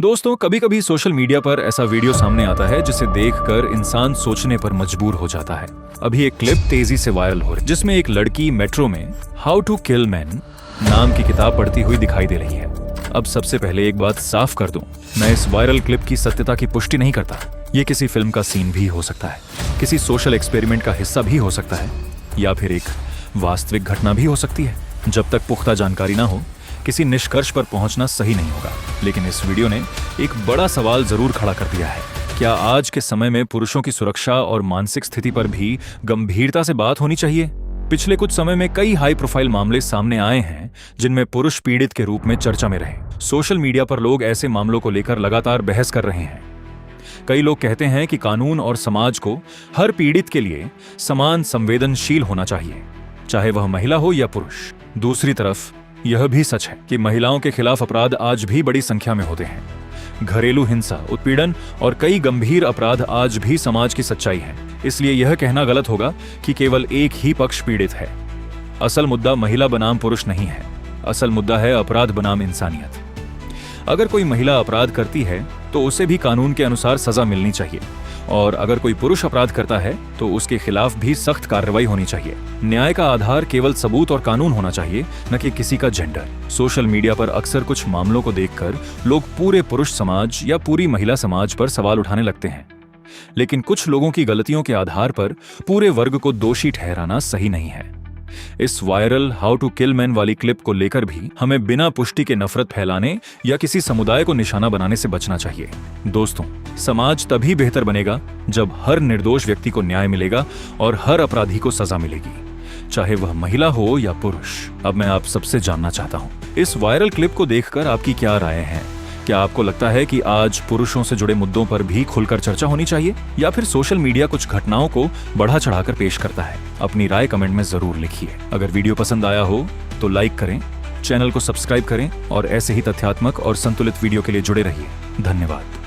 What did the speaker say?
दोस्तों, कभी कभी सोशल मीडिया पर ऐसा वीडियो सामने आता है जिसे देखकर इंसान सोचने पर मजबूर हो जाता है। अभी एक क्लिप तेजी से वायरल हो रही है जिसमें एक लड़की मेट्रो में हाउ टू किल मैन नाम की किताब पढ़ती हुई दिखाई दे रही है। अब सबसे पहले एक बात साफ कर दूं, मैं इस वायरल क्लिप की सत्यता की पुष्टि नहीं करता। ये किसी फिल्म का सीन भी हो सकता है, किसी सोशल एक्सपेरिमेंट का हिस्सा भी हो सकता है, या फिर एक वास्तविक घटना भी हो सकती है। जब तक पुख्ता जानकारी ना हो, किसी निष्कर्ष पर पहुंचना सही नहीं होगा। लेकिन इस वीडियो ने एक बड़ा सवाल जरूर खड़ा कर दिया है। क्या आज के समय में पुरुषों की सुरक्षा और मानसिक स्थिति पर भी गंभीरता से बात होनी चाहिए? पिछले कुछ समय में कई हाई प्रोफाइल मामले सामने आए हैं जिनमें पुरुष पीड़ित के रूप में चर्चा में रहे। सोशल मीडिया पर लोग ऐसे मामलों को लेकर लगातार बहस कर रहे हैं। कई लोग कहते हैं कि कानून और समाज को हर पीड़ित के लिए समान संवेदनशील होना चाहिए, चाहे वह महिला हो या पुरुष। दूसरी तरफ यह भी सच है कि महिलाओं के खिलाफ अपराध आज भी बड़ी संख्या में होते हैं। घरेलू हिंसा, उत्पीड़न और कई गंभीर अपराध आज भी समाज की सच्चाई है। इसलिए यह कहना गलत होगा कि केवल एक ही पक्ष पीड़ित है। असल मुद्दा महिला बनाम पुरुष नहीं है, असल मुद्दा है अपराध बनाम इंसानियत। अगर कोई महिला अपराध करती है तो उसे भी कानून के अनुसार सजा मिलनी चाहिए, और अगर कोई पुरुष अपराध करता है तो उसके खिलाफ भी सख्त कार्रवाई होनी चाहिए। न्याय का आधार केवल सबूत और कानून होना चाहिए, न कि किसी का जेंडर। सोशल मीडिया पर अक्सर कुछ मामलों को देखकर लोग पूरे पुरुष समाज या पूरी महिला समाज पर सवाल उठाने लगते हैं। लेकिन कुछ लोगों की गलतियों के आधार पर पूरे वर्ग को दोषी ठहराना सही नहीं है। इस viral how to kill man वाली क्लिप को लेकर भी हमें बिना पुष्टि के नफरत फैलाने या किसी समुदाय को निशाना बनाने से बचना चाहिए। दोस्तों, समाज तभी बेहतर बनेगा जब हर निर्दोष व्यक्ति को न्याय मिलेगा और हर अपराधी को सजा मिलेगी, चाहे वह महिला हो या पुरुष। अब मैं आप सबसे जानना चाहता हूं, इस वायरल क्लिप को देखकर आपकी क्या राय है? क्या आपको लगता है कि आज पुरुषों से जुड़े मुद्दों पर भी खुलकर चर्चा होनी चाहिए, या फिर सोशल मीडिया कुछ घटनाओं को बढ़ा चढ़ाकर पेश करता है? अपनी राय कमेंट में जरूर लिखिए। अगर वीडियो पसंद आया हो तो लाइक करें, चैनल को सब्सक्राइब करें और ऐसे ही तथ्यात्मक और संतुलित वीडियो के लिए जुड़े रहिए। धन्यवाद।